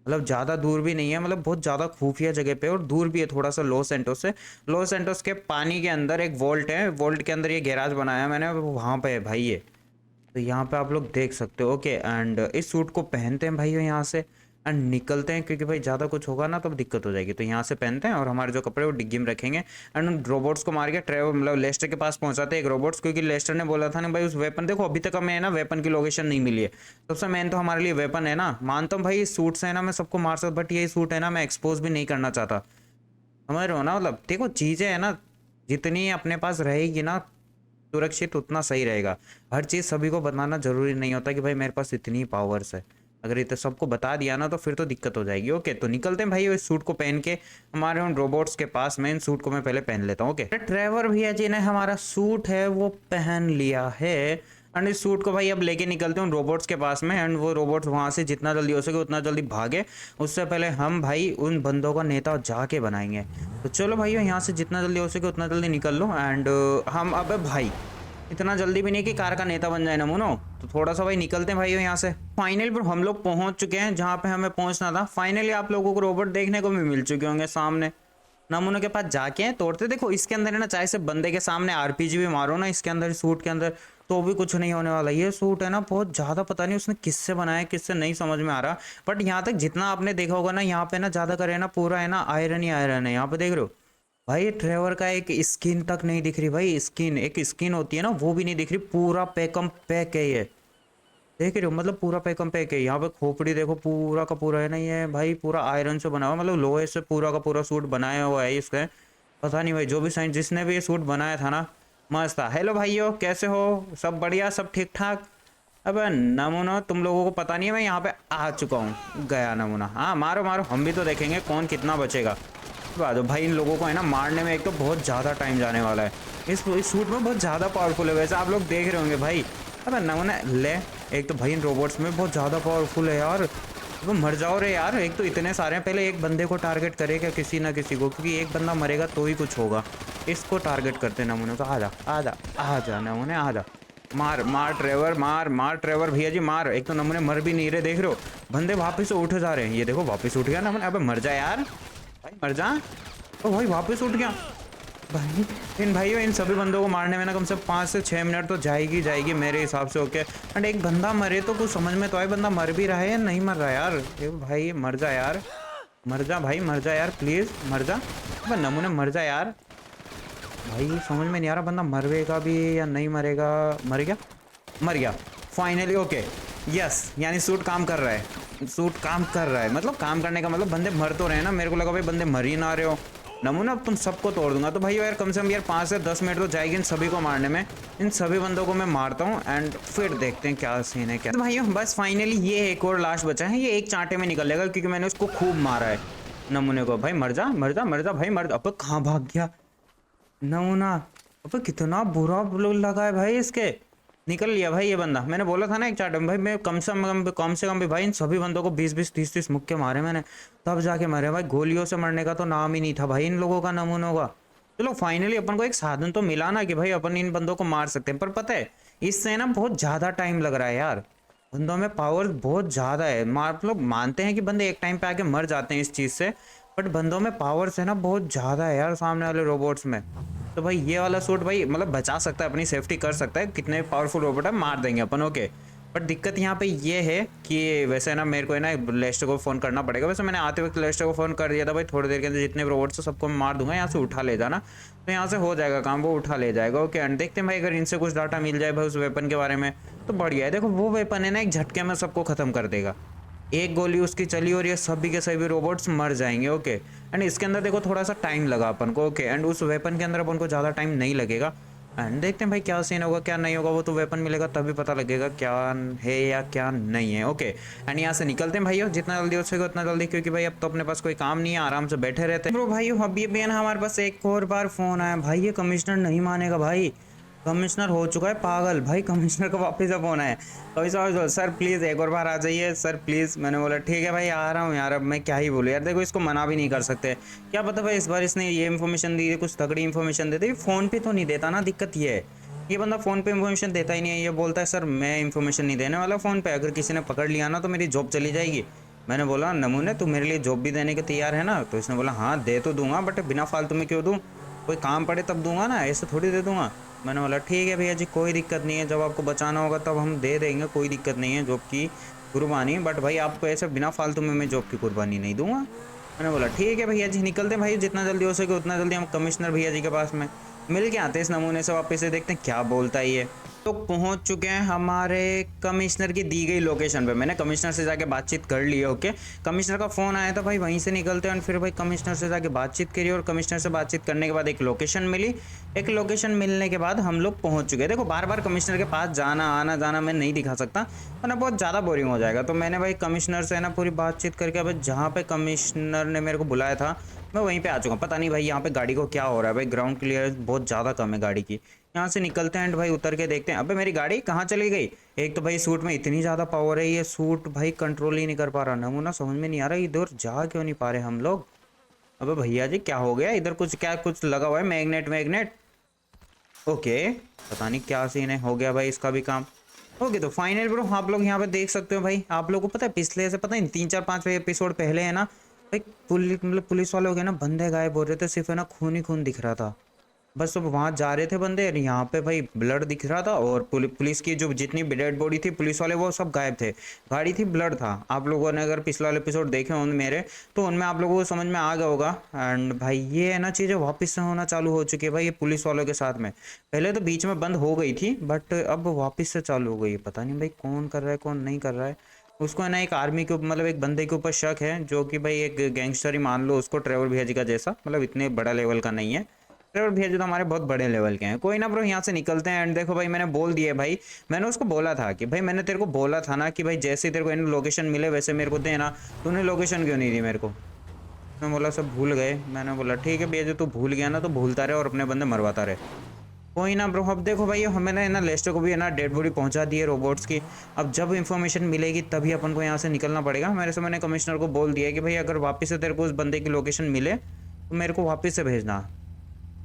मतलब ज़्यादा दूर भी नहीं है, मतलब बहुत ज़्यादा खुफिया जगह पे, और दूर भी है थोड़ा सा लॉस एंटोस से। लॉस एंटोस के पानी के अंदर एक वॉल्ट है, वॉल्ट के अंदर ये गैराज बनाया मैंने, वहाँ पे है भाई ये। तो यहाँ पे आप लोग देख सकते हो। ओके, एंड इस सूट को पहनते हैं भाई यहाँ से एंड निकलते हैं, क्योंकि भाई ज़्यादा कुछ होगा ना तो दिक्कत हो जाएगी। तो यहाँ से पहनते हैं और हमारे जो कपड़े वो डिग्गी में रखेंगे एंड उन रोबोट्स को मार के ट्रेवर मतलब लेस्टर के पास पहुंचाते हैं एक रोबोट्स, क्योंकि लेस्टर ने बोला था ना भाई उस वेपन, देखो अभी तक हमें है ना वेपन की लोकेशन नहीं मिली है। सबसे मेन तो हमारे लिए वेपन है ना। मानता हूँ भाई इस सूट से है ना मैं सबको मार सकता, बट ये सूट है ना मैं एक्सपोज भी नहीं करना चाहता, समझ रहे हो ना। मतलब देखो चीज़ें है ना, जितनी अपने पास रहेगी ना सुरक्षित उतना सही रहेगा। हर चीज़ सभी को बताना जरूरी नहीं होता कि भाई मेरे पास इतनी पावर्स है। अगर इतना सबको बता दिया ना तो फिर तो दिक्कत हो जाएगी। ओके, तो निकलते हैं भाई इस सूट को पहन के हमारे उन रोबोट्स के पास। मैं इन सूट को मैं पहले पहन लेता हूँ। ओके, ट्रेवर भैया जी ने हमारा सूट है वो पहन लिया है एंड इस सूट को भाई अब लेके निकलते हैं उन रोबोट्स के पास में एंड वो रोबोट्स वहाँ से जितना जल्दी हो सके उतना जल्दी भागे। उससे पहले हम भाई उन बंदों का नेता जाके बनाएंगे। तो चलो भाइयों यहाँ से जितना जल्दी हो सके उतना जल्दी निकल लो एंड हम अब भाई इतना जल्दी भी नहीं कि कार का नेता बन जाए नमूनो। तो थोड़ा सा भाई निकलते हैं भाइयों यहाँ से। फाइनली पर हम लोग पहुंच चुके हैं जहाँ पे हमें पहुंचना था। फाइनली आप लोगों को रोबोट देखने को भी मिल चुके होंगे सामने। नमूनों के पास जाके तोड़ते। देखो इसके अंदर है ना, चाहे से बंदे के सामने आरपीजी भी मारो ना इसके अंदर सूट के अंदर तो भी कुछ नहीं होने वाला। ये सूट है ना बहुत ज़्यादा पता नहीं उसने किससे बनाया किससे नहीं समझ में आ रहा, बट यहाँ तक जितना आपने देखा होगा ना यहाँ पे ना ज़्यादा करे ना पूरा है ना आयरन ही आयरन है। यहाँ पे देख रहे हो भाई ट्रेवर का एक स्किन तक नहीं दिख रही भाई। स्किन एक स्किन होती है ना वो भी नहीं दिख रही, पूरा पैकम पैक है ये, देख रहे हो। मतलब पूरा पैकम पैक है। यहाँ पे खोपड़ी देखो पूरा का पूरा है ना, ये भाई पूरा आयरन से बना हुआ, मतलब लोहे से पूरा का पूरा सूट बनाया हुआ है इसका। पता नहीं भाई जो भी साइंस जिसने भी ये सूट बनाया था ना मस्त था। हेलो भाइयों कैसे हो, सब बढ़िया सब ठीक ठाक। अब नमूना तुम लोगों को पता नहीं है मैं यहाँ पे आ चुका हूँ। गया नमूना, हाँ मारो मारो, हम भी तो देखेंगे कौन कितना बचेगा। दो भाई इन लोगों को है ना मारने में एक तो बहुत ज़्यादा टाइम जाने वाला है। इस सूट में बहुत ज़्यादा पावरफुल है वैसे आप लोग देख रहे होंगे भाई। अब नमूना ले, एक तो भाई इन रोबोट्स में बहुत ज़्यादा पावरफुल है यार। वो मर जाओ रे यार, एक तो इतने सारे हैं। पहले एक बंदे को टारगेट करेगा किसी ना किसी को, क्योंकि एक बंदा मरेगा तो ही कुछ होगा। इसको टारगेट करते नमूने को। आजा आजा आजा नमूने आजा, मार मार ट्रेवर, मार मार ट्रेवर भैया जी मार। एक तो नमूने मर भी नहीं रहे, देख रहे हो बंदे वापस उठ जा रहे हैं। ये देखो वापस उठ गया नमूने। अब मर जा यार भाई, मर जा। ओ भाई वापस उठ गया भाई। इन भाइयों इन सभी बंदों को मारने में ना कम से कम 5 से 6 मिनट तो जाएगी जाएगी मेरे हिसाब से। ओके, एंड एक बंदा मरे तो कुछ समझ में तो आए, बंदा मर भी रहा है या नहीं मर रहा है यार। ये भाई मर जा यार, मर जा भाई, मर जा यार प्लीज़ मर जा। नमूने मर जा यार भाई, समझ में नहीं आ रहा बंदा मरेगा भी या नहीं मरेगा। मर गया, मर गया फाइनली। ओके यस, यानी सूट काम कर रहा है, सूट काम कर रहा है। मतलब काम करने का मतलब बंदे मर तो रहे हैं ना। मेरे को लगा भाई बंदे मर ही ना रहे हो। नमूना अब तुम सबको तोड़ दूंगा। तो भाई यार कम से कम यार 5 से 10 मिनट तो जाएगी इन सभी को मारने में। इन सभी बंदों को मैं मारता हूँ एंड फिर देखते हैं क्या सीन है क्या। तो भाइयों बस फाइनली ये एक और लाश बचा है, ये एक चांटे में निकल लेगा क्योंकि मैंने उसको खूब मारा है नमूने को। भाई मर जा मर जा मर जा भाई मर जा। अब कहाँ भाग गया नमूना, अब कितना बुरा लगा है भाई इसके। निकल लिया भाई ये बंदा। मैंने बोला था ना एक चार्ट में भाई मैं कम से कम भी भाई इन सभी बंदों को 20-20 30-30 मुक्के मारे मैंने, तब जाके मरे भाई। गोलियों से मरने का तो नाम ही नहीं था भाई इन लोगों का, नमूनों का। चलो फाइनली अपन को एक साधन तो मिला ना कि भाई अपन इन बंदों को मार सकते हैं। पर पता है इससे ना बहुत ज़्यादा टाइम लग रहा है यार। बंदों में पावर बहुत ज़्यादा है। लोग मानते हैं कि बंदे एक टाइम पे आके मर जाते हैं इस चीज़ से, बट बंदों में पावर्स है ना बहुत ज़्यादा है यार सामने वाले रोबोट्स में। तो भाई ये वाला सूट भाई मतलब बचा सकता है, अपनी सेफ्टी कर सकता है। कितने पावरफुल रोबोट है मार देंगे अपन। ओके, बट दिक्कत यहाँ पे ये है कि वैसे ना मेरे को है ना लेस्टर को फ़ोन करना पड़ेगा। वैसे मैंने आते वक्त लेस्टर को फ़ोन कर दिया था भाई थोड़ी देर के अंदर जितने रोबोट्स हैं सबको मैं मार दूंगा, यहाँ से उठा ले जाना। तो यहाँ से हो जाएगा काम, वो उठा ले जाएगा। ओके, एंड देखते हैं भाई अगर इनसे कुछ डाटा मिल जाए भाई उस वेपन के बारे में तो बढ़िया है। देखो वो वेपन है ना एक झटके में सबको ख़त्म कर देगा। एक गोली उसकी चली और ये सभी के सभी रोबोट्स मर जाएंगे। ओके, एंड इसके अंदर देखो थोड़ा सा टाइम लगा अपन को। ओके, एंड उस वेपन के अंदर अपन को ज़्यादा टाइम नहीं लगेगा। एंड देखते हैं भाई क्या सीन होगा क्या नहीं होगा, वो तो वेपन मिलेगा तभी पता लगेगा क्या है या क्या नहीं है। ओके, एंड यहाँ से निकलते हैं भाइयों जितना जल्दी हो सकेगा उतना जल्दी, क्योंकि भाई अब तो अपने पास कोई काम नहीं है, आराम से बैठे रहते हैं। भाई अभी भी है ना हमारे पास एक और बार फ़ोन आया भाई, ये कमिश्नर नहीं मानेगा भाई। कमिश्नर हो चुका है पागल भाई, कमिश्नर का वापस से फोन आया। कभी सर प्लीज़ एक और बार आ जाइए सर प्लीज़। मैंने बोला ठीक है भाई आ रहा हूँ यार। अब मैं क्या ही बोलूँ यार, देखो इसको मना भी नहीं कर सकते। क्या पता भाई इस बार इसने ये इन्फॉर्मेशन दी है, कुछ तगड़ी इन्फॉर्मेशन देते। फ़ोन पे तो नहीं देता ना, दिक्कत ये है ये बंदा फ़ोन पे इन्फॉर्मेशन देता ही नहीं है। ये बोलता है सर मैं इन्फॉर्मेशन नहीं देने वाला फ़ोन पे, अगर किसी ने पकड़ लिया ना तो मेरी जॉब चली जाएगी। मैंने बोला नमूने तू मेरे लिए जॉब भी देने के तैयार है ना, तो इसने बोला हाँ दे तो दूंगा बट बिना फालतू में क्यों दूँ, कोई काम पड़े तब दूंगा ना, ऐसे थोड़ी दे दूंगा। मैंने बोला ठीक है भैया जी, कोई दिक्कत नहीं है, जब आपको बचाना होगा तब हम दे देंगे, कोई दिक्कत नहीं है जॉब की कुर्बानी, बट भाई आपको ऐसे बिना फालतू में मैं जॉब की कुर्बानी नहीं दूंगा। मैंने बोला ठीक है भैया जी, निकलते हैं भाई, जितना जल्दी हो सके उतना जल्दी हम कमिश्नर भैया जी के पास में मिल के आते हैं, इस नमूने से वापस से देखते हैं क्या बोलता है ये। तो पहुंच चुके हैं हमारे कमिश्नर की दी गई लोकेशन पे। मैंने कमिश्नर से जाके बातचीत कर ली है। ओके, कमिश्नर का फ़ोन आया था भाई, वहीं से निकलते हैं और फिर भाई कमिश्नर से जाके बातचीत करी, और कमिश्नर से बातचीत करने के बाद एक लोकेशन मिली। एक लोकेशन मिलने के बाद हम लोग पहुंच चुके हैं। देखो बार बार कमिश्नर के पास जाना आना जाना मैं नहीं दिखा सकता, वरना बहुत ज़्यादा बोरिंग हो जाएगा। तो मैंने भाई कमिश्नर से ना पूरी बातचीत करके अब जहाँ पे कमिश्नर ने मेरे को बुलाया था मैं वहीं पे आ चुका हूँ। पता नहीं भाई यहाँ पे गाड़ी को क्या हो रहा है, भाई ग्राउंड क्लियरेंस बहुत ज़्यादा कम है गाड़ी की। यहाँ से निकलते हैं एंड भाई उतर के देखते हैं। अबे मेरी गाड़ी कहाँ चली गई? एक तो भाई सूट में इतनी ज़्यादा पावर है, ये सूट भाई कंट्रोल ही नहीं कर पा रहा। नमूना समझ में नहीं आ रहा इधर जा क्यों नहीं पा रहे हम लोग। अबे भैया जी क्या हो गया इधर? कुछ क्या कुछ लगा हुआ है? Magnet magnet. ओके, पता नहीं क्या सीन है, हो गया भाई इसका भी काम। ओके तो फाइनल ब्रो आप लोग यहाँ पे देख सकते हो भाई। आप लोगों को पता है पिछले से पता है 3-4-5 एपिसोड पहले है ना भाई, पुलिस वाले हो गए ना, बंदे गायब हो रहे थे, सिर्फ है ना खून ही खून दिख रहा था बस। अब वहाँ जा रहे थे बंदे और यहाँ पे भाई ब्लड दिख रहा था, और पुलिस की जो जितनी भी डेड बॉडी थी पुलिस वाले वो सब गायब थे। गाड़ी थी, ब्लड था। आप लोगों ने अगर पिछला वाले एपिसोड देखे हों मेरे, तो उनमें आप लोगों को समझ में आ गया होगा। एंड भाई ये है ना चीज़ें वापस से होना चालू हो चुकी है भाई, ये पुलिस वालों के साथ में। पहले तो बीच में बंद हो गई थी बट अब वापस से चालू हो गई है। पता नहीं भाई कौन कर रहा है कौन नहीं कर रहा है। उसको है ना एक आर्मी के मतलब एक बंदे के ऊपर शक है, जो कि भाई एक गैंगस्टर ही मान लो उसको, ट्रेवर भैया जी का जैसा, मतलब इतने बड़ा लेवल का नहीं है। ट्रेवर भैया जी तो हमारे बहुत बड़े लेवल के हैं। कोई ना ब्रो, यहाँ से निकलते हैं। एंड देखो भाई मैंने बोल दिया भाई, मैंने उसको बोला था कि भाई मैंने तेरे को बोला था ना कि भाई जैसे ही तेरे को लोकेशन मिले वैसे मेरे को देना, तूने लोकेशन क्यों नहीं दी मेरे को? मैं बोला सब भूल गए। मैंने बोला ठीक है भैया जी, तू भूल गया ना तो भूलता रहे और अपने बंदे मरवाता रहे। कोई ना ब्रो, अब देखो भाई हमें ना लेस्टर को भी है ना डेड बॉडी पहुंचा दी है रोबोट्स की। अब जब इन्फॉर्मेशन मिलेगी तभी अपन को यहाँ से निकलना पड़ेगा। मैंने कमिश्नर को बोल दिया है कि भाई अगर वापस से तेरे को उस बंदे की लोकेशन मिले तो मेरे को वापस से भेजना।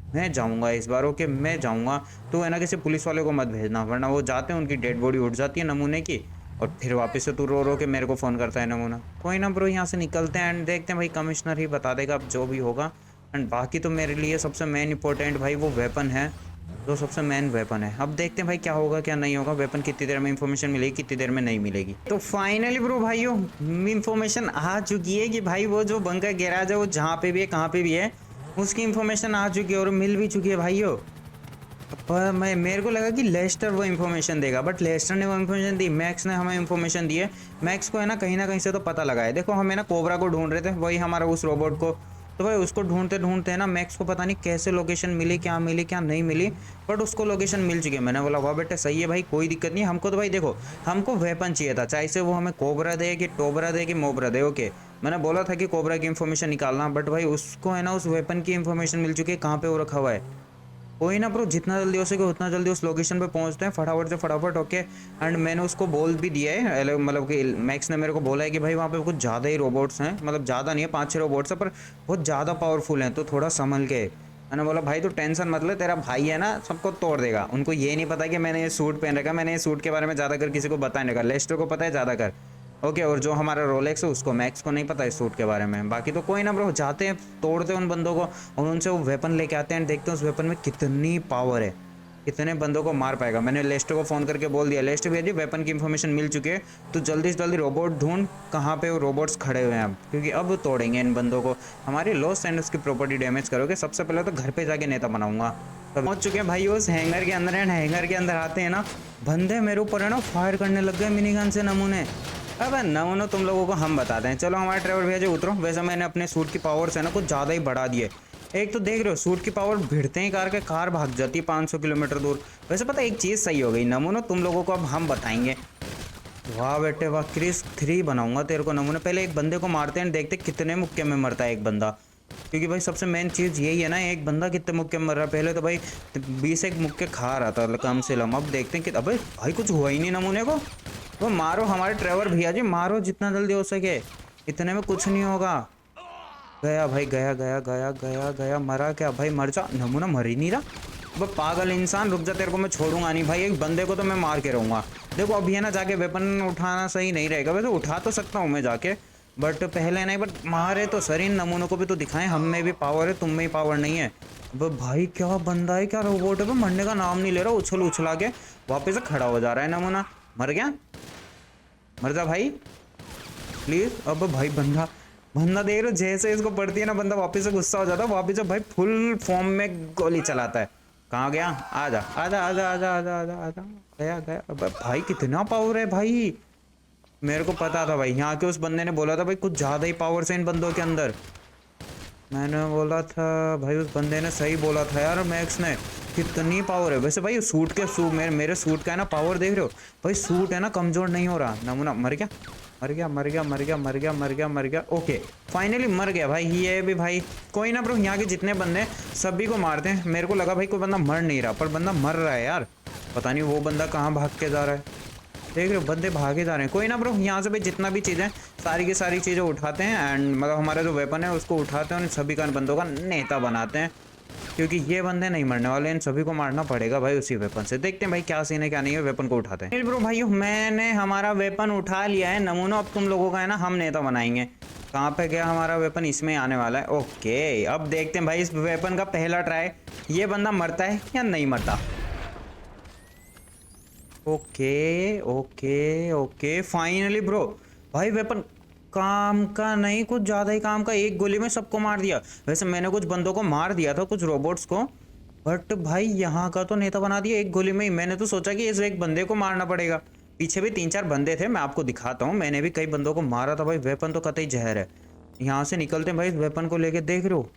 मैं जाऊंगा इस बार, ओके मैं जाऊंगा। तो है ना किसी पुलिस वाले को मत भेजना, वरना वो जाते हैं उनकी डेड बॉडी उठ जाती है नमूने की, और फिर वापस से तू रो रो के मेरे को फ़ोन करता है नमूना। कोई ना ब्रो, यहाँ से निकलते हैं एंड देखते हैं भाई, कमिश्नर ही बता देगा अब जो भी होगा। एंड बाकी तो मेरे लिए सबसे मेन इंपॉर्टेंट भाई वो वेपन है, जो सबसे मेन वेपन है। अब देखते हैं भाई क्या होगा क्या नहीं होगा, वेपन कितनी देर में इंफॉर्मेशन मिलेगी कितनी देर में नहीं मिलेगी। तो फाइनली ब्रो भाइयों इंफॉर्मेशन आ चुकी है कि भाई वो जो बंकर गैराज है वो जहाँ पे भी है कहाँ पे भी है उसकी इन्फॉर्मेशन आ चुकी है और मिल भी चुकी है भाइयों। पर मेरे को लगा कि लेस्टर वो इन्फॉर्मेशन देगा, बट लेस्टर ने वो इन्फॉर्मेशन दी, मैक्स ने हमें इन्फॉर्मेशन दी है। मैक्स को है ना कहीं से तो पता लगा है। देखो हमें ना कोबरा को ढूंढ रहे थे, वही हमारा उस रोबोट को, तो भाई उसको ढूंढते ढूंढते ना मैक्स को पता नहीं कैसे लोकेशन मिली क्या नहीं मिली, बट उसको लोकेशन मिल चुकी है। मैंने बोला वाह बेटे सही है भाई, कोई दिक्कत नहीं। हमको तो भाई देखो हमको वेपन चाहिए था, चाहे से वो हमें कोबरा दे कि टोबरा दे कि मोबरा दे। ओके मैंने बोला था कि कोबरा की इन्फॉर्मेशन निकालना, बट भाई उसको है ना उस वेपन की इन्फॉर्मेशन मिल चुकी है, कहाँ पे वो रखा हुआ है। कोई ना ब्रो, जितना जल्दी हो सके उतना जल्दी उस लोकेशन पे पहुंचते हैं फटाफट से फटाफट। ओके एंड मैंने उसको बोल भी दिया है, मतलब कि मैक्स ने मेरे को बोला है कि भाई वहाँ पे कुछ ज़्यादा ही रोबोट्स हैं, मतलब ज़्यादा नहीं है 5-6 रोबोट्स हैं पर बहुत ज़्यादा पावरफुल हैं, तो थोड़ा संभल के। मैंने बोला भाई तू टेंशन मत ले, तेरा भाई है ना सबको तोड़ देगा। उनको ये नहीं पता कि मैंने ये सूट पहन रखा, मैंने ये सूट के बारे में ज़्यादातर किसी को बताने का, लेस्टर को पता है ज़्यादातर। ओके और जो हमारा रोलेक्स है उसको, मैक्स को नहीं पता इस सूट के बारे में। बाकी तो कोई ना ब्रो, जाते हैं तोड़ते हैं उन बंदों को और उनसे वो वेपन लेके आते हैं, देखते हैं उस वेपन में कितनी पावर है, कितने बंदों को मार पाएगा। मैंने लेस्टर को फ़ोन करके बोल दिया, लेस्टर भैया जी वेपन की इन्फॉर्मेशन मिल चुकी है, तो जल्दी से जल्दी रोबोट ढूंढ कहाँ पे वो रोबोट्स खड़े हुए हैं अब, क्योंकि अब तोड़ेंगे इन बंदों को। हमारी लॉस एंड उसकी प्रॉपर्टी डैमेज करोगे। सबसे पहले तो घर पे जाके नेता बनाऊंगा। तो पहुँच चुके हैं भाई उस हैंगर के अंदर, एंड हैंगर के अंदर आते हैं ना बंदे मेरे ऊपर है ना फायर करने लग गए मिनी गन से नमूने। अब नमूने तुम लोगों को हम बताते हैं। चलो हमारे ड्राइवर भैया जी उतरो। वैसे मैंने अपने सूट की पावर से ना कुछ ज़्यादा ही बढ़ा दिए। एक तो देख रहे हो सूट की पावर भिड़ते ही कार भाग जाती है 500 किलोमीटर दूर। वैसे पता एक चीज़ सही हो गई नमूना, तुम लोगों को अब हम बताएंगे। वाह बेटे वाह, क्रिस 3 बनाऊंगा तेरे को नमूने। पहले एक बंदे को मारते हैं, देखते कितने मुक्के में मरता है एक बंदा, क्योंकि भाई सबसे मेन चीज़ यही है ना, एक बंदा कितने मुक्के में मर रहा है। पहले तो भाई 20 मुक्के खा रहा था कम से कम, अब देखते हैं कि अबे भाई कुछ हुआ ही नहीं नमूने को। तो मारो हमारे ड्राइवर भैया जी, मारो जितना जल्दी हो सके, इतने में कुछ नहीं होगा। गया भाई गया गया गया गया गया, मरा क्या भाई? मर जा। नमूना मर ही नहीं रहा। अब पागल इंसान, रुक जा, तेरे को मैं छोड़ूंगा नहीं भाई, एक बंदे को तो मैं मार के रहूँगा। देखो अभी है ना जाके वेपन उठाना सही नहीं रहेगा, वैसे उठा तो सकता हूँ मैं जाके, बट पहले नहीं, बट मारे तो सर इन नमूनों को भी तो दिखाएं, हम में भी पावर है, तुम में ही पावर नहीं है। अब भाई क्या बंदा है, क्या रोबोट है, मरने का नाम नहीं ले रहा, उछल उछला के वापस से खड़ा हो जा रहा है नमूना। मर गया, मर जा भाई प्लीज। अब भाई बंदा बंदा देख रहे हो, जैसे इसको पड़ती है ना बंदा वापस से गुस्सा हो जाता है, वापस से भाई फुल फॉर्म में गोली चलाता है। कहाँ गया, आजा आजा आजा आजा आजा आजा आजा, गया गया। अब भाई कितना पावर है भाई, मेरे को पता था भाई, यहाँ के उस बंदे ने बोला था भाई कुछ ज्यादा ही पावर से इन बंदों के अंदर। मैंने बोला था भाई, उस बंदे ने सही बोला था यार, मैक्स ने, कितनी पावर है। वैसे भाई सूट के मेरे सूट का है ना पावर देख रहे हो भाई, सूट है ना कमजोर नहीं हो रहा। नमूना मर गया मर गया मर गया मर गया मर गया मर गया मर गया, ओके फाइनली मर गया भाई ये भी भाई। कोई ना ब्रो, यहाँ के जितने बंदे सभी को मारते हैं। मेरे को लगा भाई कोई बंदा मर नहीं रहा, पर बंदा मर रहा है यार, पता नहीं वो बंदा कहाँ भाग के जा रहा है। देख रहे हो बंदे भागे जा रहे हैं। कोई ना ब्रो, यहाँ से भाई जितना भी चीज़ें सारी की सारी चीज़ें उठाते हैं, एंड मतलब हमारा जो वेपन है उसको उठाते हैं, उन सभी का बंदों का नेता बनाते हैं, क्योंकि ये बंदे नहीं मरने वाले, इन सभी को मारना पड़ेगा भाई उसी वेपन से। देखते हैं भाई क्या सीन है क्या नहीं है, वेपन को उठाते हैं। ब्रो भाइयों, मैंने हमारा वेपन उठा लिया है नमूना, अब तुम लोगों का है ना हम नेता बनाएंगे। कहाँ पे गया हमारा वेपन, इसमें आने वाला है। ओके अब देखते हैं भाई इस वेपन का पहला ट्राई, ये बंदा मरता है या नहीं मरता। Okay okay okay finally bro, भाई वेपन काम का नहीं, कुछ ज़्यादा ही काम का, एक गोली में सबको मार दिया। वैसे मैंने कुछ बंदों को मार दिया था, कुछ रोबोट्स को, बट भाई यहाँ का तो नेता बना दिया एक गोली में ही। मैंने तो सोचा कि इस एक बंदे को मारना पड़ेगा, पीछे भी 3-4 बंदे थे, मैं आपको दिखाता हूँ, मैंने भी कई बंदों को मारा था भाई। वेपन तो कतई जहर है। यहाँ से निकलते हैं भाई, इस वेपन को लेके देख रहे हो,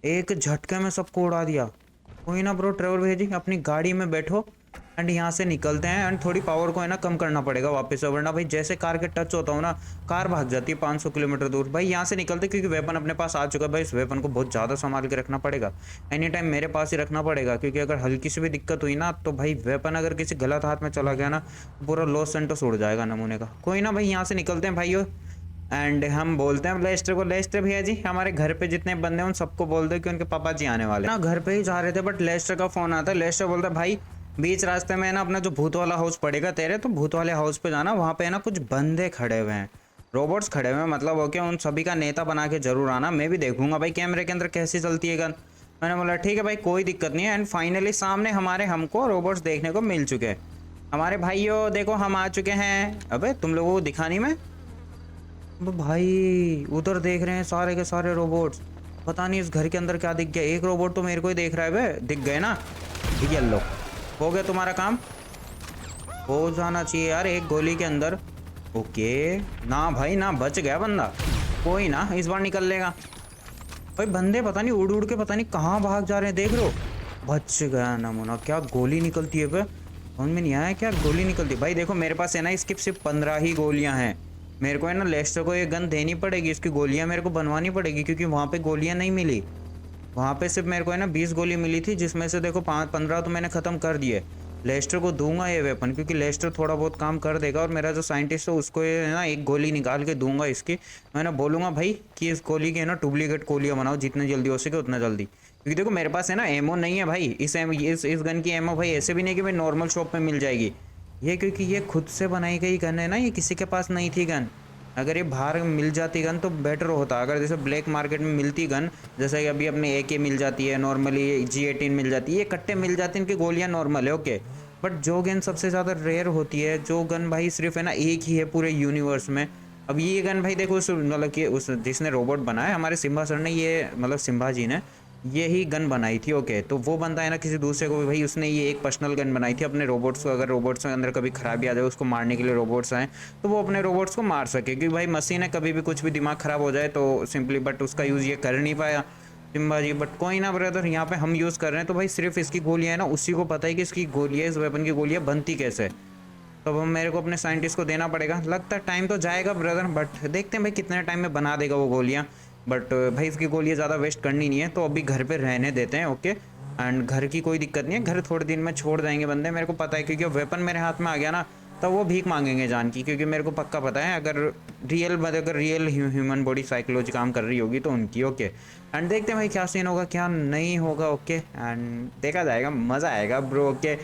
एक झटके में सबको उड़ा दिया। कोई ना ब्रो, ट्रेवल भेजी अपनी गाड़ी में बैठो एंड यहाँ से निकलते हैं। एंड थोड़ी पावर को है ना कम करना पड़ेगा वापस से, वरना भाई जैसे कार के टच होता हूँ ना, कार भाग जाती है 500 किलोमीटर दूर। भाई यहाँ से निकलते क्योंकि वेपन अपने पास आ चुका है भाई, इस वेपन को बहुत ज़्यादा संभाल के रखना पड़ेगा, एनी टाइम मेरे पास ही रखना पड़ेगा, क्योंकि अगर हल्की सी भी दिक्कत हुई ना तो भाई वेपन अगर किसी गलत हाथ में चला गया ना, पूरा लॉस सेंटोस उड़ जाएगा नमूने का। कोई ना भाई, यहाँ से निकलते हैं भाइयों, एंड हम बोलते हैं लेस्टर को, लेस्टर भैया जी हमारे घर पे जितने बंदे हैं उन सबको बोल दो कि उनके पापा जी आने वाले ना। घर पे ही जा रहे थे बट लेस्टर का फोन आता है। लेस्टर बोलता है भाई बीच रास्ते में ना अपना जो भूत वाला हाउस पड़ेगा तेरे, तो भूत वाले हाउस पे जाना, वहाँ पे ना कुछ बंदे खड़े हुए हैं, रोबोट्स खड़े हुए हैं, मतलब ओके उन सभी का नेता बना के जरूर आना, मैं भी देखूंगा भाई कैमरे के अंदर कैसी चलती है गन। मैंने बोला ठीक है भाई कोई दिक्कत नहीं है। एंड फाइनली सामने हमारे हमको रोबोट्स देखने को मिल चुके हैं। हमारे भाइयों देखो हम आ चुके हैं। अबे तुम लोगों को दिखा नहीं मैं, भाई उधर देख रहे हैं सारे के सारे रोबोट्स, पता नहीं इस घर के अंदर क्या दिख गया। एक रोबोट तो मेरे को ही देख रहा है, बे दिख गए ना, ये लो हो गया तुम्हारा काम, हो जाना चाहिए यार एक गोली के अंदर। ओके ना भाई ना, बच गया बंदा, कोई ना इस बार निकल लेगा। भाई बंदे पता नहीं उड़ उड़ के पता नहीं कहाँ भाग जा रहे हैं, देख लो बच गया नमूना। क्या गोली निकलती है बे, समझ में नहीं आया क्या गोली निकलती है। भाई देखो मेरे पास है ना इसकी सिर्फ 15 ही गोलियां हैं, मेरे को है ना लेस्टर को ये गन देनी पड़ेगी, इसकी गोलियां मेरे को बनवानी पड़ेगी, क्योंकि वहाँ पे गोलियां नहीं मिली। वहाँ पे सिर्फ मेरे को है ना 20 गोली मिली थी, जिसमें से देखो 15 तो मैंने ख़त्म कर दिए। लेस्टर को दूंगा ये वेपन, क्योंकि लेस्टर थोड़ा बहुत काम कर देगा, और मेरा जो साइंटिस्ट है उसको ये है ना एक गोली निकाल के दूंगा इसकी। मैंने बोलूँगा भाई कि इस गोली की है ना डुप्लीकेट गोलियाँ बनाओ, जितनी जल्दी हो सके उतना जल्दी, क्योंकि देखो मेरे पास है ना एमओ नहीं है भाई, इस गन की एमओ भाई ऐसे भी नहीं कि भाई नॉर्मल शॉप में मिल जाएगी ये, क्योंकि ये खुद से बनाई गई गन है ना, ये किसी के पास नहीं थी गन। अगर ये बाहर मिल जाती गन तो बेटर होता, अगर जैसे ब्लैक मार्केट में मिलती गन, जैसे कि अभी अपने AK मिल जाती है नॉर्मली, G18 मिल जाती है, ये कट्टे मिल जाती हैं, इनकी गोलियां नॉर्मल है ओके। बट जो गन सबसे ज़्यादा रेयर होती है, जो गन भाई सिर्फ है ना एक ही है पूरे यूनिवर्स में। अब ये गन भाई देखो उस मतलब कि उस जिसने रोबोट बनाया हमारे सिम्बा सर ने, ये मतलब सिम्बा जी ने ये ही गन बनाई थी ओके। तो वो बंदा है ना किसी दूसरे को भी भाई उसने ये एक पर्सनल गन बनाई थी अपने रोबोट्स को, अगर रोबोट्स के अंदर कभी खराबी आ जाए उसको मारने के लिए रोबोट्स आए तो वो अपने रोबोट्स को मार सके, क्योंकि भाई मशीन है कभी भी कुछ भी दिमाग ख़राब हो जाए तो सिंपली, बट उसका यूज़ ये कर नहीं पाया सिम्बा जी। बट कोई ना ब्रदर, यहाँ पे हम यूज़ कर रहे हैं तो भाई सिर्फ इसकी गोलियाँ है ना उसी को पता है कि इसकी गोलियाँ, इस वेपन की गोलियाँ बनती कैसे। तो अब मेरे को अपने साइंटिस्ट को देना पड़ेगा, लगता है टाइम तो जाएगा ब्रदर, बट देखते हैं भाई कितने टाइम में बना देगा वो गोलियाँ। बट भाई इसकी गोलियाँ ज़्यादा वेस्ट करनी नहीं है, तो अभी घर पे रहने देते हैं ओके। एंड घर की कोई दिक्कत नहीं है, घर थोड़े दिन में छोड़ जाएंगे बंदे, मेरे को पता है, क्योंकि वेपन मेरे हाथ में आ गया ना तो वो भीख मांगेंगे जान की, क्योंकि मेरे को पक्का पता है अगर रियल ह्यूमन बॉडी साइकोलॉजी काम कर रही होगी तो उनकी ओके। एंड देखते हैं भाई क्या सीन होगा क्या नहीं होगा ओके, एंड देखा जाएगा, मज़ा आएगा ब्रो ओके।